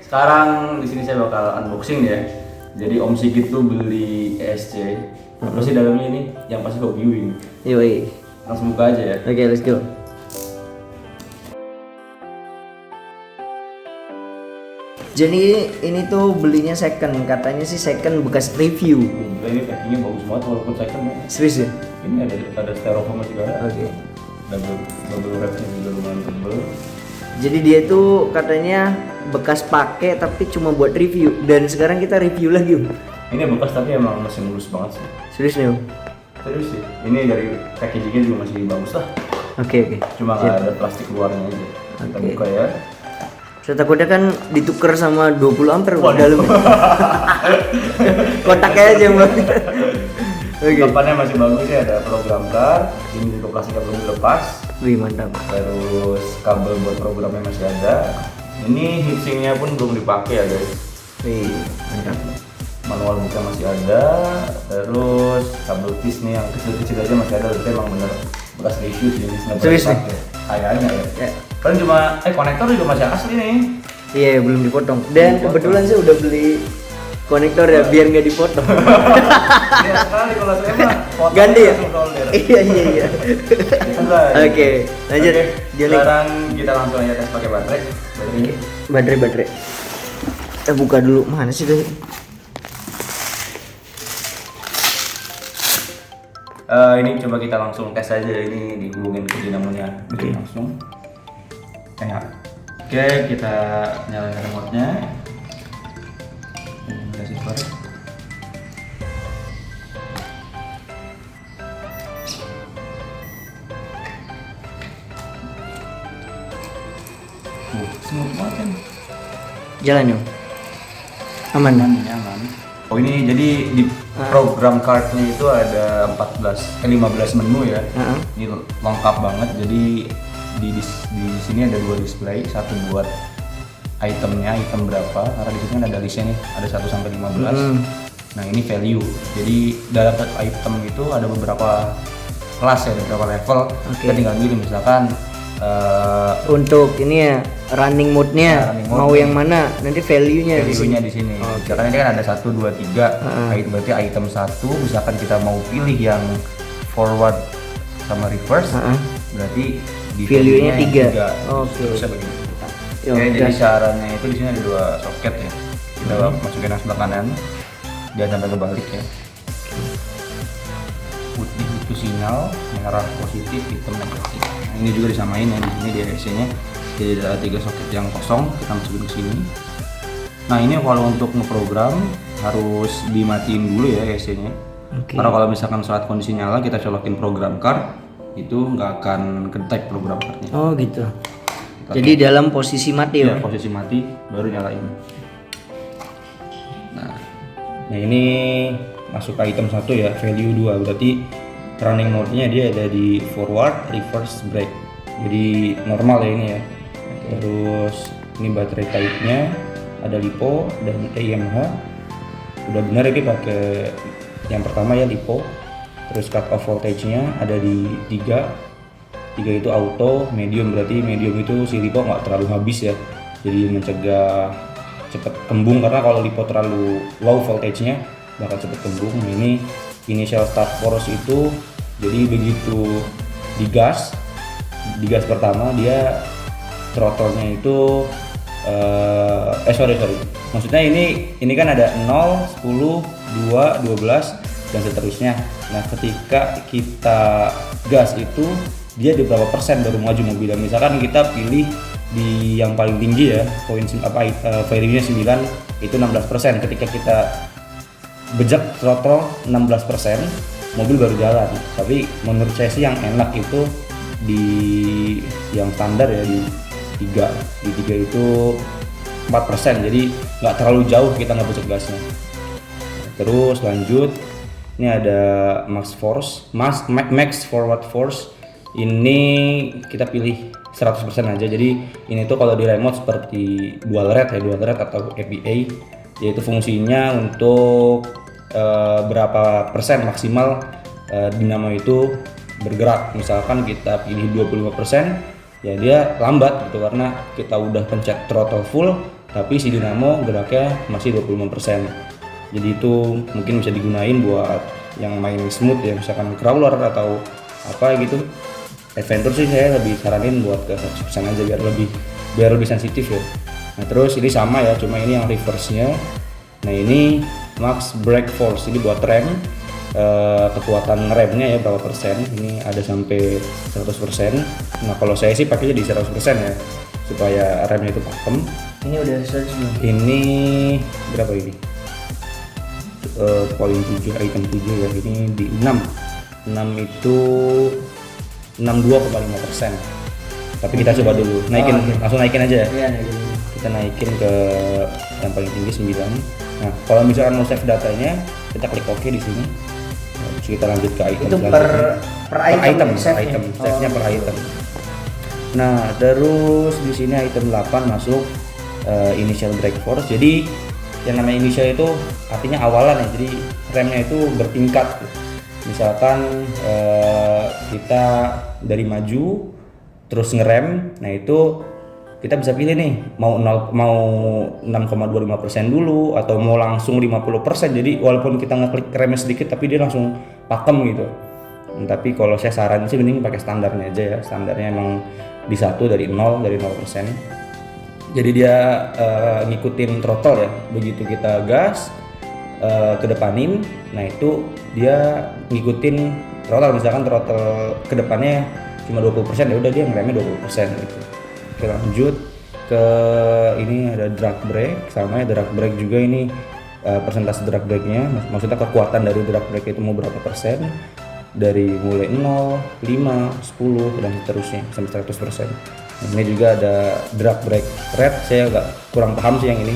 Sekarang di sini saya bakal unboxing ya. Jadi Om Sigit tuh beli ESC. Apa sih dalamnya ini? Yang pasti Hobi Wing. Yoi. Langsung buka aja ya. Oke, let's go. Jadi ini tuh belinya second, katanya sih second bekas review. Ini packingnya bagus banget walaupun second ya. Serius ya? Ini ada styrofoam juga. Oke. Double wrapnya juga lumayan tebel. Jadi dia tuh katanya bekas pakai tapi cuma buat review, dan sekarang kita review lagi. Ini bekas tapi emang masih mulus banget sih. Serius nih Om? Serius sih. Ini dari packagingnya juga masih bagus lah. Oke. Cuma nggak ada plastik luarnya aja. Kita Oke. buka ya. Saya takutnya kan ditukar sama 20 ampere di dalamnya. Kotaknya aja Mbak. Oke. Depannya masih bagus ya, ada program card. Ini juga plastiknya belum dilepas. Wih, mantap. Terus kabel buat programnya masih ada. Ini heatsinknya pun belum dipakai ya guys. Wih, mantap. Manual buka masih ada. Terus kabel piece nih yang kecil-kecil aja masih ada. Berarti emang bener bekas review sih ini. Serius nih? Kayaknya ya. Ya. Kan cuma konektor juga masih asli nih. Iya, belum dipotong. Dan kebetulan saya udah beli konektor ya biar nggak dipotong. Iya sekali kalau saya mah potong Ganti ya? langsung solder. Iya. Oke, lanjut. Oke, Joni. sekarang kita langsung aja tes pakai baterai. Baterai. Kita buka dulu. Mana sih tadi? Ini coba kita langsung tes aja, ini dihubungin ke dinamonya. Oke. Langsung. Ya. Oke, kita nyalain remote-nya. Ini kasih suara. Smooth banget kan? Jalan yuk. Aman. Nyaman. Oh ini jadi di program cardnya itu ada 15 menu ya. Ini lengkap banget. Jadi di sini ada 2 display, satu buat itemnya, item berapa. Karena di sini kan ada listnya nih, ada 1 sampai 15. Nah ini value. Jadi dalam item itu ada beberapa kelas ya, ada beberapa level. Kita tinggal milih misalkan Untuk ini ya running mode-nya, running mode. mau yang mana? Nanti value-nya di sini. value-nya di sini. Misalkan ini kan ada 1, 2, 3. Item berarti item 1, misalkan kita mau pilih yang forward sama reverse, berarti di Value-nya yang 3. 3. Oke. Bisa begini. Ya, Oke, jadi gas. caranya itu di sini ada 2 soket ya. Kita masukin yang sebelah kanan. Jangan sampai kebalik ya. Putih itu sinyal, merah positif, hitam negatif. Nah, ini juga disamain ya di sini di ESC-nya. Jadi ada 3 soket yang kosong, kita masukin ke sini. Nah, ini kalau untuk ngeprogram harus dimatiin dulu ya ESC-nya. Karena kalau misalkan saat kondisi nyala kita colokin program card, itu nggak akan kedetek program cardnya. Oh gitu. Jadi dalam posisi mati Ya, ya. posisi mati baru nyalain. Nah ini masuk ke item 1 ya, value 2. Berarti running mode-nya dia ada di forward, reverse, break. Jadi normal ya ini ya. Terus ini baterai type-nya ada LiPo dan EMH. Udah benar ini pakai yang pertama ya LiPo. Terus cut off voltage-nya ada di 3 itu auto, medium. Berarti medium itu si LiPo nggak terlalu habis ya, jadi mencegah cepet kembung, karena kalau LiPo terlalu low voltage-nya bakal cepet kembung. Nah, ini initial start force itu jadi begitu digas pertama dia throttle-nya itu sorry maksudnya ini kan ada 0, 10, 2, 12 dan seterusnya. Nah ketika kita gas itu dia di berapa persen baru maju mobilnya. Misalkan kita pilih di yang paling tinggi ya, value-nya 9 itu 16%. Ketika kita bejek throttle 16%, mobil baru jalan. Tapi menurut saya sih yang enak itu di yang standar ya, di 3 itu 4%, jadi nggak terlalu jauh kita ngebejek gasnya. Terus lanjut, ini ada max forward force. Ini kita pilih 100% aja. Jadi ini tuh kalau di remote seperti dual rate atau APA, yaitu fungsinya untuk berapa persen maksimal dinamo itu bergerak. Misalkan kita pilih 25%, ya dia lambat gitu karena kita udah pencet throttle full tapi si dinamo geraknya masih 25%. Jadi itu mungkin bisa digunain buat yang main smooth ya, misalkan crawler atau apa gitu. Adventure sih saya lebih saranin buat ke 100% aja biar lebih sensitif ya. Nah terus ini sama ya, cuma ini yang reverse-nya. Nah ini max brake force, ini buat rem, kekuatan remnya ya berapa persen, ini ada sampai 100%. Nah kalau saya sih pakainya di 100% ya, supaya remnya itu pakem. Ini udah 100 belum? Ini berapa ini? Poin 7, item 7 ya, ini di 6 itu 62,5%. Tapi kita coba dulu naikin, langsung naikin aja ya. Iya, naikin. Kita naikin ke yang paling tinggi 9. Nah kalau misalkan mau save datanya, kita klik OK di sini. Terus kita lanjut ke item Itu selanjutnya. per item, save-nya per item. Nah terus di sini item 8 masuk initial brake force. Jadi yang namanya initial itu artinya awalan ya, jadi remnya itu bertingkat. Misalkan kita dari maju terus ngerem, nah itu kita bisa pilih nih mau 6,25% dulu atau mau langsung 50%. Jadi walaupun kita ngeklik remnya sedikit tapi dia langsung pakem gitu. Tapi kalau saya saranin sih mending pakai standarnya aja ya. Standarnya emang di 1 dari 0%. Jadi dia ngikutin throttle ya. Begitu kita gas kedepanin, nah itu dia ngikutin throttle. Misalkan throttle kedepannya cuma 20%, ya udah dia ngeremnya 20% gitu. Oke, lanjut ke ini ada drag brake. Sama ya, drag brake juga ini persentase drag brake-nya, maksudnya kekuatan dari drag brake itu mau berapa persen, dari mulai 0, 5, 10 dan seterusnya sampai 100%. Nah, ini juga ada drag brake red, saya agak kurang paham sih yang ini.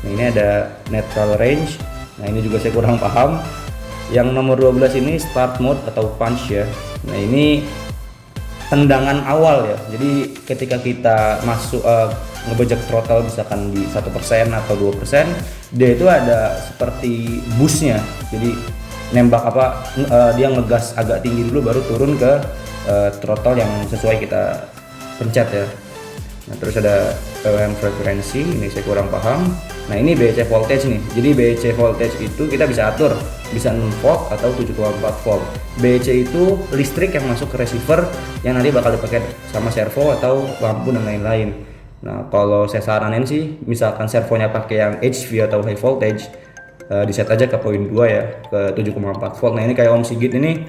Nah, ini ada neutral range. Nah, ini juga saya kurang paham. Yang nomor 12 ini start mode atau punch ya. Nah, ini tendangan awal ya. Jadi ketika kita masuk ngebejek throttle misalkan di 1% atau 2%, dia itu ada seperti boostnya. Jadi nembak dia ngegas agak tinggi dulu baru turun ke throttle yang sesuai kita pencet ya. Nah terus ada PWM frekuensi, ini saya kurang paham. Nah ini BEC voltage nih. Jadi BEC voltage itu kita bisa atur, bisa 6 volt atau 7,4 volt. BEC itu listrik yang masuk ke receiver yang nanti bakal dipakai sama servo atau lampu dan lain-lain. Nah kalau saya saranin sih, misalkan servonya pakai yang HV atau high voltage, di set aja ke poin 2 ya, ke 7,4 volt. Nah ini kayak Om Sigit ini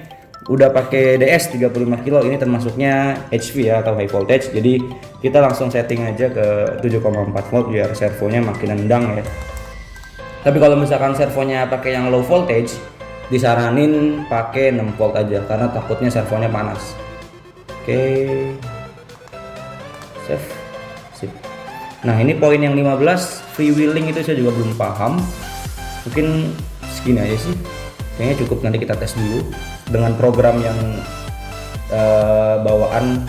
udah pakai DS 35 kilo, ini termasuknya HV ya atau high voltage. Jadi kita langsung setting aja ke 7,4 volt biar servonya makin nendang ya. Tapi kalau misalkan servonya pakai yang low voltage, disaranin pakai 6 volt aja karena takutnya servonya panas. Oke. Save. Sip. Nah, ini poin yang 15, freewheeling itu saya juga belum paham. Mungkin segini aja sih. Kayaknya cukup, nanti kita tes dulu dengan program yang bawaan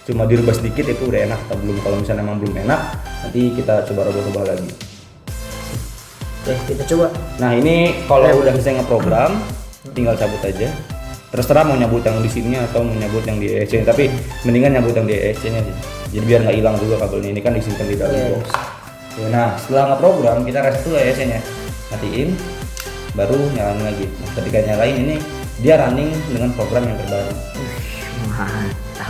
cuma dirubah sedikit itu udah enak atau belum. Kalau misalnya memang belum enak, nanti kita coba rubah lagi. Oke, kita coba. Nah ini kalau udah bisa ngeprogram, tinggal cabut aja. Terserah mau nyabut yang di sini atau mau nyabut yang di ESC, tapi mendingan nyabut yang di ESC-nya sih. Jadi biar nggak hilang juga kabelnya, ini kan disimpan di dalam box. Oke, nah setelah ngeprogram kita reset dulu ESC-nya, matiin, baru nyalain lagi. Nah, ketika nyalain ini dia running dengan program yang terbaru. Mantap.